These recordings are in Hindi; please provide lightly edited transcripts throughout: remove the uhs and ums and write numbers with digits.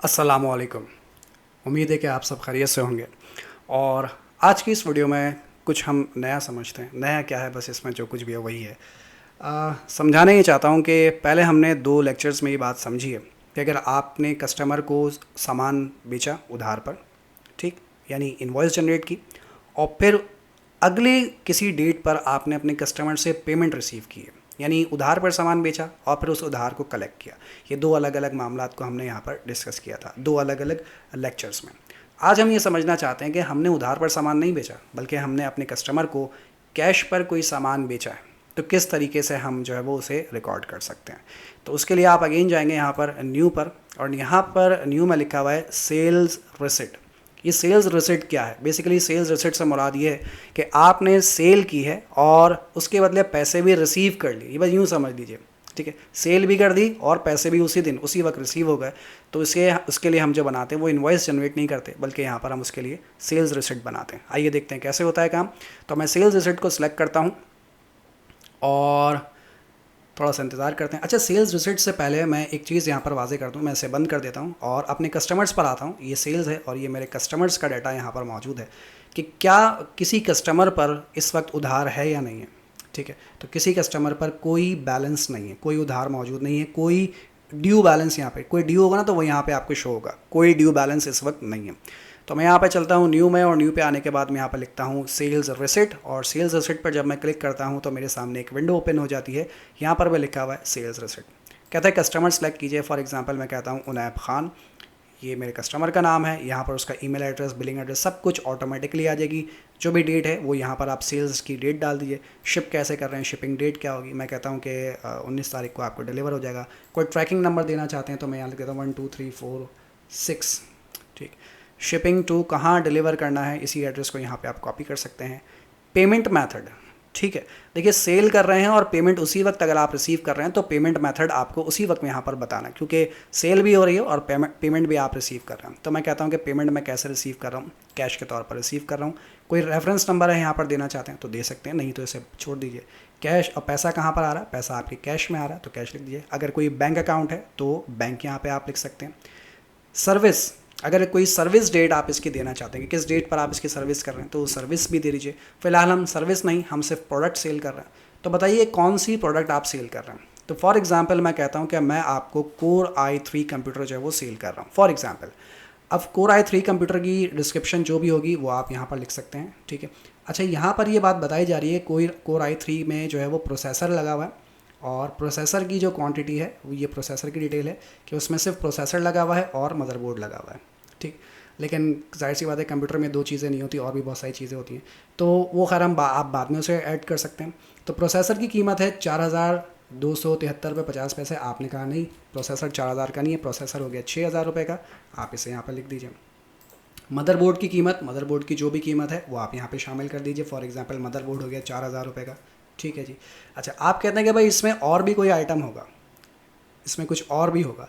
अस्सलामुअलैकुम। उम्मीद है कि आप सब खैरियत से होंगे। और आज की इस वीडियो में कुछ हम नया समझते हैं। नया क्या है, बस इसमें जो कुछ भी है वही है। समझाना ये चाहता हूँ कि पहले हमने 2 लेक्चर्स में ये बात समझी है कि अगर आपने कस्टमर को सामान बेचा उधार पर, ठीक, यानी इनवॉइस जनरेट की, और फिर अगले किसी डेट पर आपने अपने कस्टमर से पेमेंट रिसीव की है, यानी उधार पर सामान बेचा और फिर उस उधार को कलेक्ट किया। ये 2 अलग अलग मामलात को हमने यहाँ पर डिस्कस किया था 2 अलग अलग लेक्चर्स में। आज हम ये समझना चाहते हैं कि हमने उधार पर सामान नहीं बेचा, बल्कि हमने अपने कस्टमर को कैश पर कोई सामान बेचा है, तो किस तरीके से हम जो है वो उसे रिकॉर्ड कर सकते हैं। तो उसके लिए आप अगेन जाएंगे यहाँ पर न्यू पर, और यहाँ पर न्यू में लिखा हुआ है सेल्स रिसिट। ये सेल्स रिसिट क्या है? बेसिकली सेल्स रिसिट से मुराद ये है कि आपने सेल की है और उसके बदले पैसे भी रिसीव कर लिए। ये बस यूँ समझ लीजिए, ठीक है। सेल भी कर दी और पैसे भी उसी दिन उसी वक्त रिसीव हो गए। तो इसे उसके लिए हम जो बनाते हैं वो इनवॉइस जनरेट नहीं करते, बल्कि यहाँ पर हम उसके लिए सेल्स रिसिट बनाते हैं। आइए देखते हैं कैसे होता है काम। तो मैं सेल्स रिसिट को सिलेक्ट करता हूँ और थोड़ा सा इंतज़ार करते हैं। अच्छा, सेल्स रिसिट से पहले मैं एक चीज़ यहाँ पर वाजे कर दूँ, मैं इसे बंद कर देता हूँ और अपने कस्टमर्स पर आता हूँ। ये सेल्स है और ये मेरे कस्टमर्स का डाटा यहाँ पर मौजूद है कि क्या किसी कस्टमर पर इस वक्त उधार है या नहीं है। ठीक है, तो किसी कस्टमर पर कोई बैलेंस नहीं है, कोई उधार मौजूद नहीं है, कोई ड्यू बैलेंस यहाँ पे, कोई ड्यू होगा ना तो वो यहाँ पे आपको शो होगा, कोई ड्यू बैलेंस इस वक्त नहीं है। तो मैं यहाँ पे चलता हूँ न्यू में, और न्यू पे आने के बाद मैं यहाँ पे लिखता हूँ सेल्स रिसिट, और सेल्स रिसिट पर जब मैं क्लिक करता हूँ तो मेरे सामने एक विंडो ओपन हो जाती है। यहाँ पर मैं लिखा हुआ है सेल्स रिसिट। कहता है कस्टमर सेलेक्ट कीजिए। फॉर एग्जांपल मैं कहता हूँ उनैब खान, ये मेरे कस्टमर का नाम है। यहाँ पर उसका ईमेल एड्रेस, बिलिंग एड्रेस, सब कुछ ऑटोमेटिकली आ जाएगी। जो भी डेट है वो यहाँ पर आप सेल्स की डेट डाल दीजिए। शिप कैसे कर रहे हैं, शिपिंग डेट क्या होगी, मैं कहता हूँ कि 19 तारीख को आपको डिलीवर हो जाएगा। कोई ट्रैकिंग नंबर देना चाहते हैं तो मैं यहाँ लिख देता हूँ 1 2 3 4 6, ठीक। शिपिंग टू कहाँ डिलीवर करना है, इसी एड्रेस को यहाँ पे आप कॉपी कर सकते हैं। पेमेंट मेथड, ठीक है। देखिए, सेल कर रहे हैं और पेमेंट उसी वक्त अगर आप रिसीव कर रहे हैं तो पेमेंट मेथड आपको उसी वक्त में यहाँ पर बताना है, क्योंकि सेल भी हो रही है और पेमेंट भी आप रिसीव कर रहे हैं। तो मैं कहता हूँ कि पेमेंट मैं कैसे रिसीव कर रहा हूँ, कैश के तौर पर रिसीव कर रहा हूँ। कोई रेफरेंस नंबर है यहाँ पर देना चाहते हैं तो दे सकते हैं, नहीं तो इसे छोड़ दीजिए। कैश, और पैसा कहाँ पर आ रहा है, पैसा आपके कैश में आ रहा है तो कैश लिख दीजिए। अगर कोई बैंक अकाउंट है तो बैंक यहाँ पर आप लिख सकते हैं। सर्विस, अगर कोई सर्विस डेट आप इसकी देना चाहते हैं कि किस डेट पर आप इसकी सर्विस कर रहे हैं तो सर्विस भी दे दीजिए। फिलहाल हम सर्विस नहीं, हम सिर्फ प्रोडक्ट सेल कर रहे हैं। तो बताइए कौन सी प्रोडक्ट आप सेल कर रहे हैं। तो फॉर एग्जांपल मैं कहता हूं कि मैं आपको कोर i3 कंप्यूटर जो है वो सेल कर रहा हूं, फॉर एग्जांपल। अब कोर i3 कंप्यूटर की डिस्क्रिप्शन जो भी होगी वो आप यहाँ पर लिख सकते हैं, ठीक है। अच्छा, यहाँ पर ये बात बताई जा रही है कोई कोर i3 में जो है वो प्रोसेसर लगा हुआ है, और प्रोसेसर की जो क्वांटिटी है वो, ये प्रोसेसर की डिटेल है कि उसमें सिर्फ प्रोसेसर लगा हुआ है और मदरबोर्ड लगा हुआ है, ठीक। लेकिन जाहिर सी बात है कंप्यूटर में 2 चीज़ें नहीं होती, और भी बहुत सारी चीज़ें होती हैं। तो वो खैर आप बाद में उसे ऐड कर सकते हैं। तो प्रोसेसर की कीमत है 4273 रुपये 50 पैसे। आपने कहा नहीं, प्रोसेसर 4000 का नहीं है, प्रोसेसर हो गया 6000 रुपये का, आप इसे यहाँ पर लिख दीजिए। मदरबोर्ड की कीमत, मदरबोर्ड की जो भी कीमत है वो आप यहाँ पे शामिल कर दीजिए। फॉर एग्जांपल मदरबोर्ड हो गया 4000 रुपये का, ठीक है जी। अच्छा, आप कहते हैं कि भाई इसमें और भी कोई आइटम होगा, इसमें कुछ और भी होगा।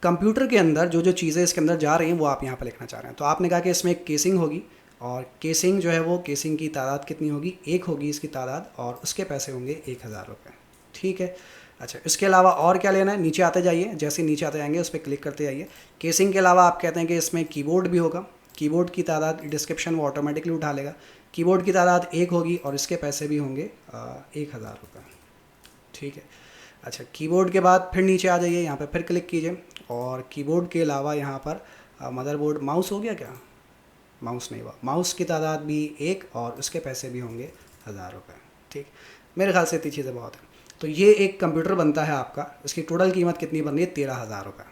कंप्यूटर के अंदर जो जो चीज़ें इसके अंदर जा रही हैं वो आप यहाँ पर लिखना चाह रहे हैं। तो आपने कहा कि इसमें एक केसिंग होगी, और केसिंग जो है वो, केसिंग की तादाद कितनी होगी, 1 होगी इसकी तादाद, और उसके पैसे होंगे 1000 रुपये, ठीक है। अच्छा, इसके अलावा और क्या लेना है, नीचे आते जाइए, जैसे नीचे आते जाएंगे उस पर क्लिक करते जाइए। केसिंग के अलावा आप कहते हैं कि इसमें कीबोर्ड भी होगा। कीबोर्ड की तादाद, डिस्क्रिप्शन वो ऑटोमेटिकली उठा लेगा। कीबोर्ड की तादाद 1 होगी और इसके पैसे भी होंगे 1000 रुपये, ठीक है। अच्छा, कीबोर्ड के बाद फिर नीचे आ जाइए, यहाँ पे फिर क्लिक कीजिए, और कीबोर्ड के अलावा यहाँ पर मदरबोर्ड, माउस हो गया क्या, माउस नहीं हुआ, माउस की तादाद भी 1 और उसके पैसे भी होंगे 1000 रुपये, ठीक। मेरे ख्याल से इतनी चीज़ें बहुत हैं। तो ये एक कंप्यूटर बनता है आपका, इसकी टोटल कीमत कितनी बन रही है, 13000 रुपये,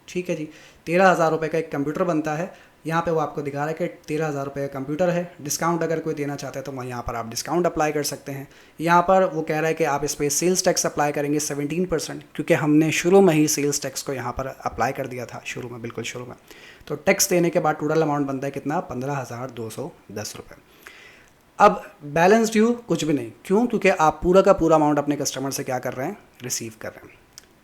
ठीक है जी। 13000 रुपये का एक कंप्यूटर बनता है। यहाँ पे वो आपको दिखा रहा है कि 13000 रुपये का कंप्यूटर है। डिस्काउंट अगर कोई देना चाहता है तो यहाँ पर आप डिस्काउंट अप्लाई कर सकते हैं। यहाँ पर वो कह रहा है कि आप इस पर सेल्स टैक्स अप्लाई करेंगे 17%, क्योंकि हमने शुरू में ही सेल्स टैक्स को यहाँ पर अप्लाई कर दिया था, शुरू में, बिल्कुल शुरू में। तो टैक्स देने के बाद टोटल अमाउंट बनता है कितना, 15210 रुपये। अब बैलेंस ड्यू कुछ भी नहीं, क्यों, क्योंकि आप पूरा का पूरा अमाउंट अपने कस्टमर से क्या कर रहे हैं, रिसीव कर रहे हैं,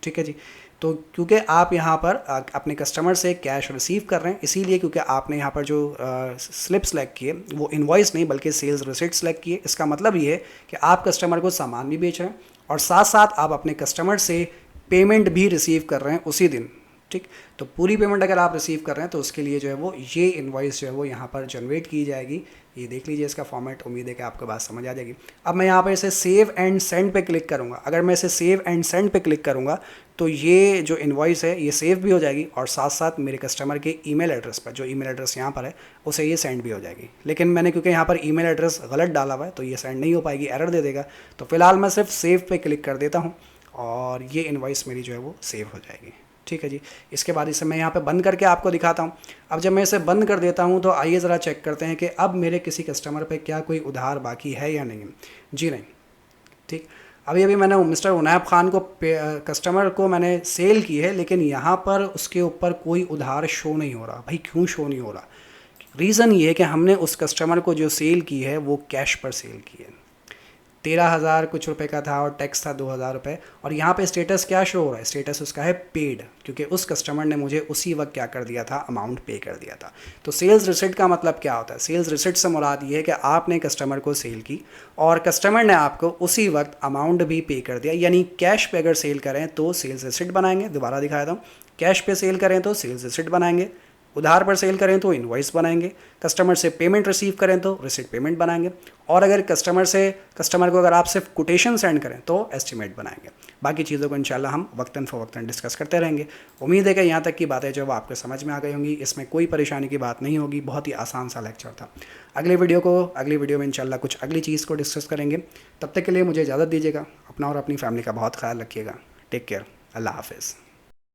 ठीक है जी। तो क्योंकि आप यहाँ पर अपने कस्टमर से कैश रिसीव कर रहे हैं, इसीलिए क्योंकि आपने यहाँ पर जो स्लिप सेलेक्ट किए वो इनवॉइस नहीं बल्कि सेल्स रिसिट सेलेक्ट किए। इसका मतलब ये है कि आप कस्टमर को सामान भी बेच रहे हैं और साथ साथ आप अपने कस्टमर से पेमेंट भी रिसीव कर रहे हैं उसी दिन। ठीक। तो पूरी पेमेंट अगर आप रिसीव कर रहे हैं तो उसके लिए जो है वो ये इनवॉइस जो है वो यहाँ पर जनरेट की जाएगी। ये देख लीजिए इसका फॉर्मेट, उम्मीद है कि आपको बात समझ आ जाएगी। अब मैं यहाँ पर इसे सेव एंड सेंड पे क्लिक करूँगा। अगर मैं इसे सेव एंड सेंड पे क्लिक करूँगा तो ये जो इनवॉइस है ये सेव भी हो जाएगी और साथ साथ मेरे कस्टमर के ईमेल एड्रेस पर, जो ईमेल एड्रेस यहाँ पर है उसे ये सेंड भी हो जाएगी। लेकिन मैंने क्योंकि यहाँ पर ईमेल एड्रेस गलत डाला हुआ है तो ये सेंड नहीं हो पाएगी, एरर दे देगा। तो फिलहाल मैं सिर्फ सेव पे क्लिक कर देता हूँ और ये इनवॉइस मेरी जो है वो सेव हो जाएगी। ठीक है जी। इसके बाद इसे मैं यहाँ पे बंद करके आपको दिखाता हूँ। अब जब मैं इसे बंद कर देता हूँ तो आइए ज़रा चेक करते हैं कि अब मेरे किसी कस्टमर पे क्या कोई उधार बाकी है या नहीं। जी नहीं। ठीक। अभी अभी मैंने मिस्टर उनैब खान को कस्टमर को मैंने सेल की है, लेकिन यहाँ पर उसके ऊपर कोई उधार शो नहीं हो रहा। भाई क्यों शो नहीं हो रहा? रीज़न ये है कि हमने उस कस्टमर को जो सेल की है वो कैश पर सेल की है। 13,000 कुछ रुपए का था और टैक्स था 2,000 रुपये। और यहाँ पे स्टेटस क्या शो हो रहा है? स्टेटस उसका है पेड, क्योंकि उस कस्टमर ने मुझे उसी वक्त क्या कर दिया था, अमाउंट पे कर दिया था। तो सेल्स रिसिप्ट का मतलब क्या होता है? सेल्स रिसिप्ट से मुराद ये है कि आपने कस्टमर को सेल की और कस्टमर ने आपको उसी वक्त अमाउंट भी पे कर दिया। यानी कैश पे अगर सेल करें तो सेल्स रिसिप्ट बनाएंगे। दोबारा दिखाया था, कैश पे सेल करें तो सेल्स रिसिप्ट बनाएंगे, उधार पर सेल करें तो इनवॉइस बनाएंगे, कस्टमर से पेमेंट रिसीव करें तो रिसिप्ट पेमेंट बनाएंगे, और अगर कस्टमर को अगर आप सिर्फ कोटेशन सेंड करें तो एस्टिमेट बनाएंगे। बाकी चीज़ों को इंशाल्लाह हम वक्तन फ़वक्तन डिस्कस करते रहेंगे। उम्मीद है कि यहाँ तक की बातें जो वो आपको समझ में आ गई होंगी, इसमें कोई परेशानी की बात नहीं होगी। बहुत ही आसान सा लेक्चर था। अगली वीडियो में इंशाल्लाह कुछ अगली चीज़ को डिस्कस करेंगे। तब तक के लिए मुझे इजाज़त दीजिएगा। अपना और अपनी फैमिली का बहुत ख्याल रखिएगा। Take care. अल्लाह हाफिज़।